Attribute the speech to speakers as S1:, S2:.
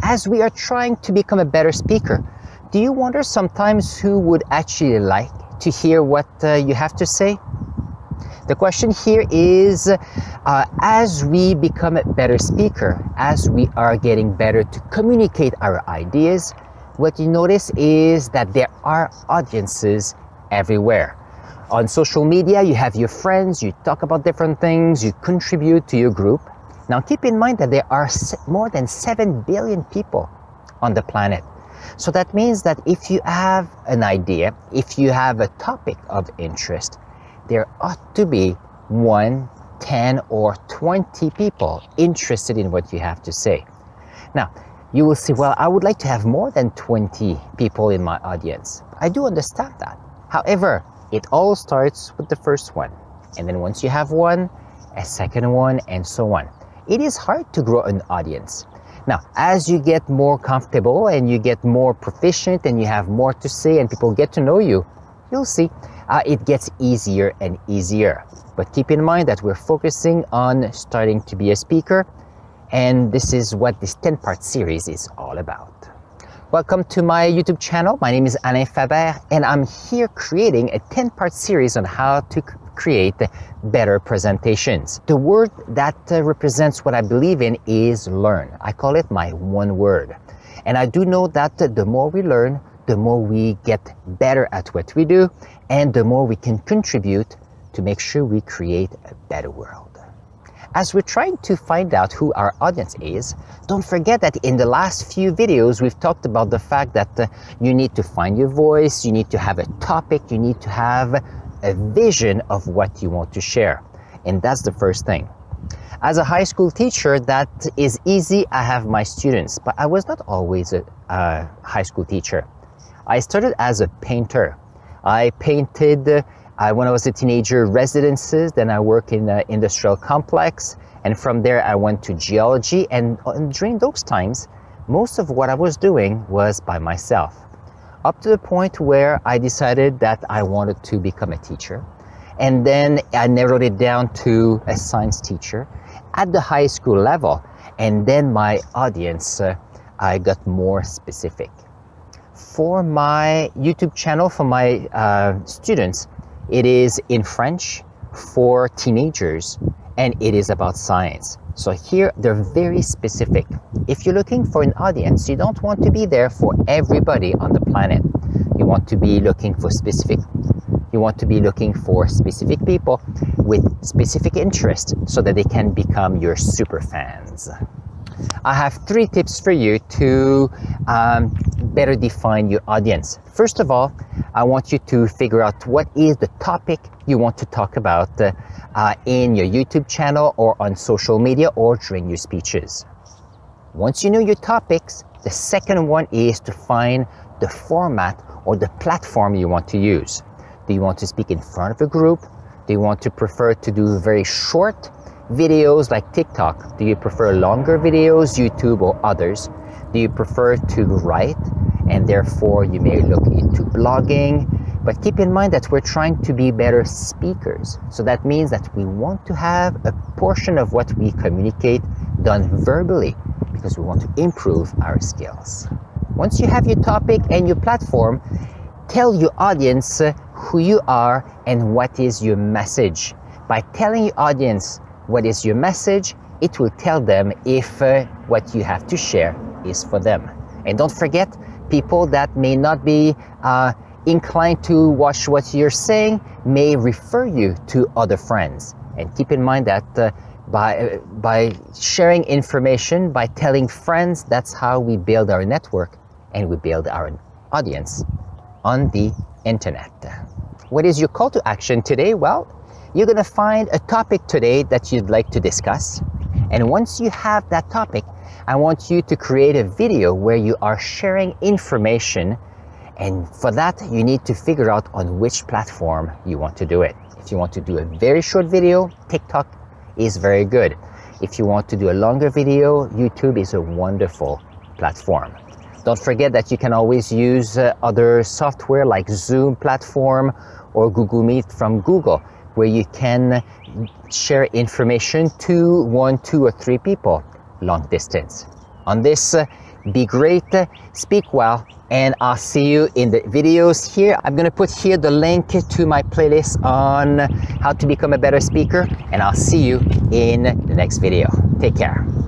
S1: as we are trying to become a better speaker, do you wonder sometimes who would actually like to hear what you have to say? The question here is, as we become a better speaker, as we are getting better to communicate our ideas, what you notice is that there are audiences everywhere. On social media, you have your friends, you talk about different things, you contribute to your group. Now keep in mind that there are more than 7 billion people on the planet. So that means that if you have an idea, if you have a topic of interest, there ought to be 1, 10, or 20 people interested in what you have to say. Now, you will say, well, I would like to have more than 20 people in my audience. I do understand that. However, it all starts with the first one. And then once you have one, a second one, and so on. It is hard to grow an audience. Now, as you get more comfortable and you get more proficient and you have more to say and people get to know you, you'll see it gets easier and easier. But keep in mind that we're focusing on starting to be a speaker, and this is what this 10-part series is all about. Welcome to my YouTube channel. My name is Alain Faber, and I'm here creating a 10-part series on how to create better presentations. The word that represents what I believe in is learn. I call it my one word. And I do know that the more we learn, the more we get better at what we do, and the more we can contribute to make sure we create a better world. As we're trying to find out who our audience is, don't forget that in the last few videos, we've talked about the fact that you need to find your voice, you need to have a topic, you need to have a vision of what you want to share. And that's the first thing. As a high school teacher, that is easy. I have my students, but I was not always a high school teacher. I started as a painter. I painted when I was a teenager, residences, then I worked in an industrial complex, and from there I went to geology, and during those times, most of what I was doing was by myself. Up to the point where I decided that I wanted to become a teacher, and then I narrowed it down to a science teacher at the high school level, and then my audience, I got more specific. For my YouTube channel, for my students, it is in French for teenagers, and it is about science. So here they're very specific. If you're looking for an audience, you don't want to be there for everybody on the planet. You want to be looking for specific people with specific interests so that they can become your super fans. I have 3 tips for you to better define your audience. First of all, I want you to figure out what is the topic you want to talk about in your YouTube channel or on social media or during your speeches. Once you know your topics, the second one is to find the format or the platform you want to use. Do you want to speak in front of a group? Do you want to prefer to do very short videos like TikTok? Do you prefer longer videos, YouTube or others? Do you prefer to write and therefore you may look into blogging? But keep in mind that we're trying to be better speakers. So that means that we want to have a portion of what we communicate done verbally because we want to improve our skills. Once you have your topic and your platform, tell your audience who you are and what is your message. By telling your audience what is your message, it will tell them if what you have to share is for them. And don't forget, people that may not be inclined to watch what you're saying may refer you to other friends. And keep in mind that by sharing information, by telling friends, that's how we build our network and we build our audience on the internet. What is your call to action today? Well, you're going to find a topic today that you'd like to discuss. And once you have that topic, I want you to create a video where you are sharing information. And for that, you need to figure out on which platform you want to do it. If you want to do a very short video, TikTok is very good. If you want to do a longer video, YouTube is a wonderful platform. Don't forget that you can always use other software like Zoom platform or Google Meet from Google, where you can share information to 1, 2, or 3 people long distance. On this be great, speak well, and I'll see you in the videos here. I'm gonna put here the link to my playlist on how to become a better speaker, and I'll see you in the next video. Take care.